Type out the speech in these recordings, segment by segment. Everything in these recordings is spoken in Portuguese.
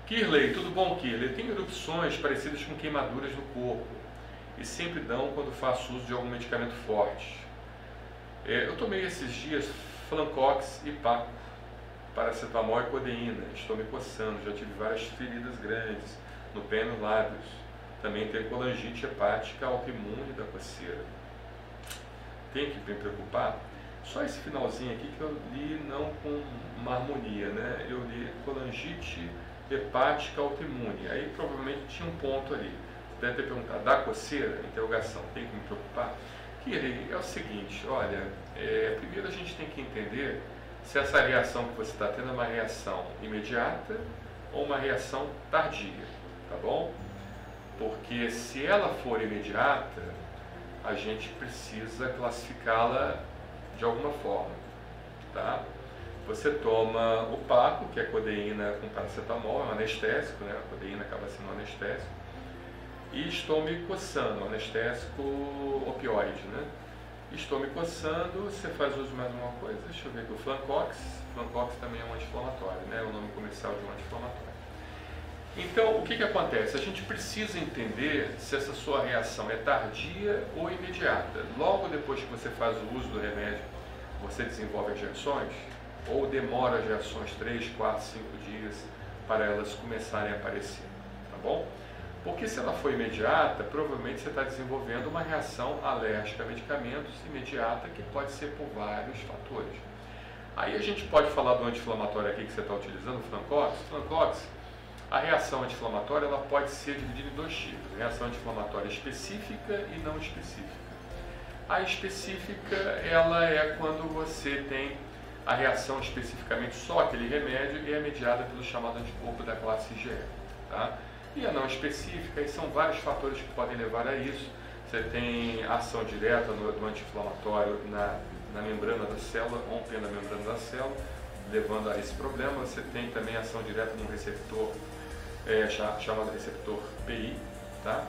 Kirley, tudo bom, Kirley? Tenho erupções parecidas com queimaduras no corpo e sempre dão quando faço uso de algum medicamento forte. Eu tomei esses dias Flancox e Paco, paracetamol e codeína. Estou me coçando, já tive várias feridas grandes no pé e nos lábios. Também tenho colangite hepática autoimune da coceira. Tem que me preocupar? Só esse finalzinho aqui que eu li não com uma harmonia, né? Eu li colangite hepática autoimune. Aí provavelmente tinha um ponto ali. Deve ter perguntado, da coceira? Interrogação. Tem que me preocupar? Que é o seguinte, olha, primeiro a gente tem que entender se essa reação que você está tendo é uma reação imediata ou uma reação tardia, tá bom? Porque se ela for imediata, a gente precisa classificá-la de alguma forma, tá? Você toma o Paco, que é codeína com paracetamol, é um anestésico, né? A codeína acaba sendo um anestésico. E estou me coçando, anestésico opioide, né? Estou me coçando, você faz uso de mais uma coisa, deixa eu ver aqui, o Flancox também é um anti-inflamatório, né? O nome comercial de um anti-inflamatório. Então, o que acontece? A gente precisa entender se essa sua reação é tardia ou imediata. Logo depois que você faz o uso do remédio, você desenvolve as reações, ou demora as reações 3, 4, 5 dias para elas começarem a aparecer, tá bom? Porque se ela for imediata, provavelmente você está desenvolvendo uma reação alérgica a medicamentos imediata, que pode ser por vários fatores. Aí a gente pode falar do anti-inflamatório aqui que você está utilizando, o Flancox. A reação anti-inflamatória ela pode ser dividida em dois tipos, reação anti-inflamatória específica e não específica. A específica, ela é quando você tem a reação especificamente só aquele remédio e é mediada pelo chamado anticorpo da classe IgE, tá? E a não específica, e são vários fatores que podem levar a isso. Você tem ação direta do anti-inflamatório na membrana da célula, rompendo a membrana da célula, levando a esse problema. Você tem também ação direta num receptor chamado receptor PI, tá?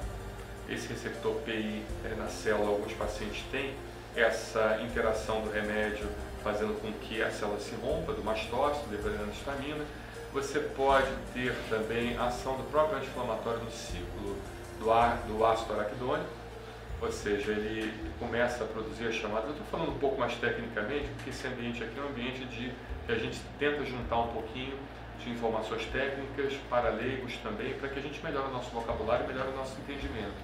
Esse receptor PI na célula, alguns pacientes têm essa interação do remédio fazendo com que a célula se rompa do mastócito, liberando histamina. Você pode ter também a ação do próprio anti-inflamatório no ciclo do ácido araquidônico, ou seja, ele começa a produzir a chamada. Eu estou falando um pouco mais tecnicamente, porque esse ambiente aqui é um ambiente que a gente tenta juntar um pouquinho de informações técnicas para leigos também, para que a gente melhore o nosso vocabulário e melhore o nosso entendimento.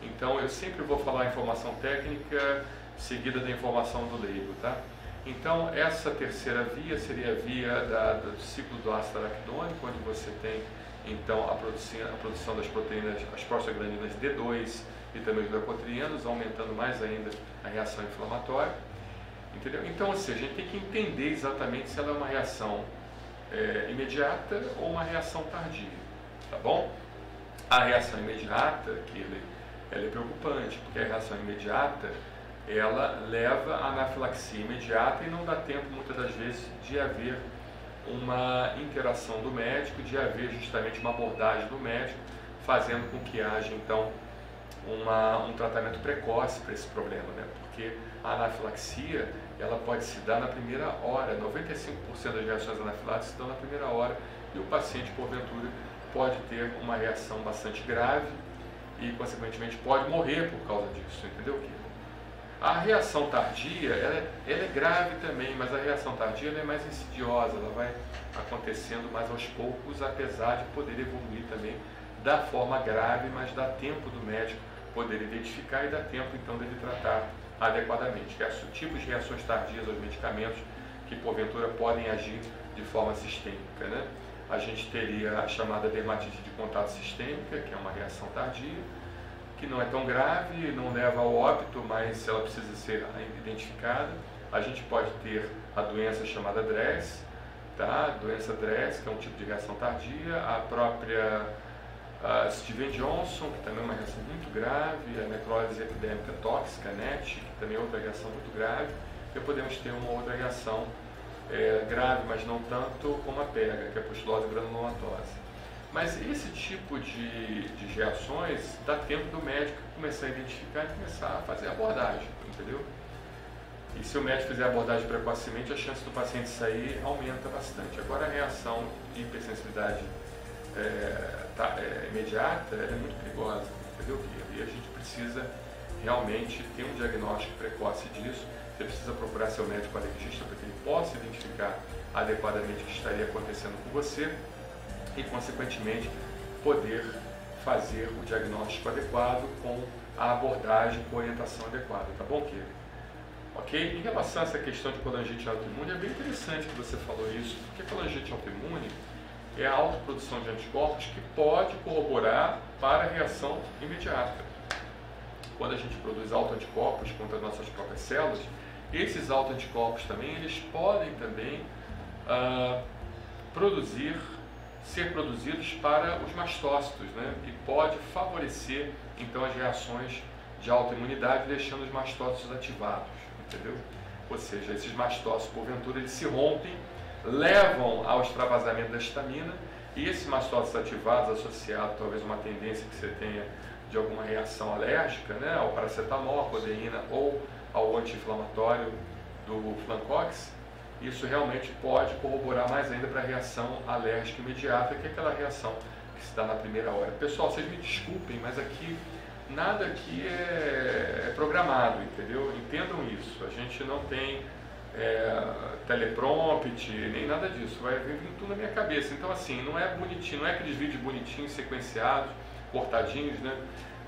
Então, eu sempre vou falar a informação técnica seguida da informação do leigo, tá? Então, essa terceira via seria a via do ciclo do ácido araquidônico, onde você tem então a produção das proteínas, as prostaglandinas D2 e também os leucotrienos, aumentando mais ainda a reação inflamatória. Entendeu? Então, ou seja, a gente tem que entender exatamente se ela é uma reação imediata ou uma reação tardia, tá bom? A reação imediata, ela é preocupante, porque a reação imediata ela leva à anafilaxia imediata e não dá tempo, muitas das vezes, de haver uma interação do médico, de haver justamente uma abordagem do médico, fazendo com que haja, então, um tratamento precoce para esse problema, né? Porque a anafilaxia, ela pode se dar na primeira hora, 95% das reações anafiláticas se dão na primeira hora, e o paciente, porventura, pode ter uma reação bastante grave e, consequentemente, pode morrer por causa disso, entendeu? A reação tardia, ela é grave também, mas a reação tardia ela é mais insidiosa, ela vai acontecendo mais aos poucos, apesar de poder evoluir também da forma grave, mas dá tempo do médico poder identificar e dá tempo então dele tratar adequadamente. Que é tipos de reações tardias aos medicamentos que porventura podem agir de forma sistêmica, né? A gente teria a chamada dermatite de contato sistêmica, que é uma reação tardia, que não é tão grave, não leva ao óbito, mas ela precisa ser identificada. A gente pode ter a doença chamada DRESS, tá? Doença DRESS, que é um tipo de reação tardia, a própria Stevens-Johnson, que também é uma reação muito grave, a necrose epidêmica tóxica, NET, que também é outra reação muito grave, e podemos ter uma outra reação grave, mas não tanto, como a PEGA, que é a pustulose granulomatose. Mas esse tipo de reações dá tempo do médico começar a identificar e começar a fazer a abordagem, entendeu? E se o médico fizer a abordagem precocemente, a chance do paciente sair aumenta bastante. Agora, a reação de hipersensibilidade imediata, ela é muito perigosa, entendeu? E a gente precisa realmente ter um diagnóstico precoce disso. Você precisa procurar seu médico alergista para que ele possa identificar adequadamente o que estaria acontecendo com você e, consequentemente, poder fazer o diagnóstico adequado com a abordagem, com a orientação adequada, tá bom, querido? Ok? Em relação a essa questão de colangite autoimune, é bem interessante que você falou isso, porque colangite autoimune é a autoprodução de anticorpos que pode corroborar para a reação imediata. Quando a gente produz autoanticorpos contra as nossas próprias células, esses autoanticorpos também, eles podem também ser produzidos para os mastócitos, né? E pode favorecer então as reações de autoimunidade, deixando os mastócitos ativados, entendeu? Ou seja, esses mastócitos, porventura, eles se rompem, levam ao extravasamento da histamina, e esses mastócitos ativados, associados talvez a uma tendência que você tenha de alguma reação alérgica, né, ao paracetamol, à codeína ou ao anti-inflamatório do Flancox, isso realmente pode corroborar mais ainda para a reação alérgica imediata, que é aquela reação que se dá na primeira hora. Pessoal, vocês me desculpem, mas aqui nada aqui é programado, entendeu? Entendam isso. A gente não tem teleprompter, nem nada disso. Vai vir tudo na minha cabeça. Então, assim, não é bonitinho, não é aqueles vídeos bonitinhos, sequenciados, cortadinhos, né?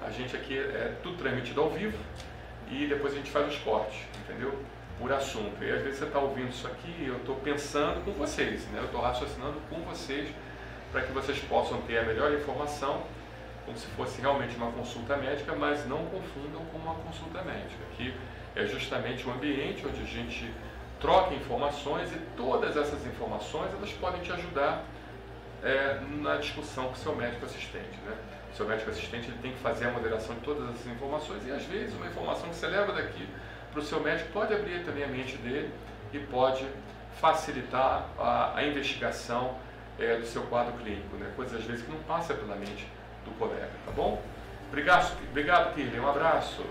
A gente aqui é tudo transmitido ao vivo e depois a gente faz os cortes, entendeu? Por assunto. E às vezes você está ouvindo isso aqui e eu estou pensando com vocês, né? Eu estou raciocinando com vocês para que vocês possam ter a melhor informação, como se fosse realmente uma consulta médica, mas não confundam com uma consulta médica. Aqui é justamente um ambiente onde a gente troca informações e todas essas informações elas podem te ajudar na discussão com o seu médico assistente, né? O seu médico assistente ele tem que fazer a moderação de todas essas informações e às vezes uma informação que você leva daqui para o seu médico pode abrir também a mente dele e pode facilitar a investigação do seu quadro clínico, né? Coisas às vezes que não passa pela mente do colega, tá bom? Obrigado, Kirley, um abraço.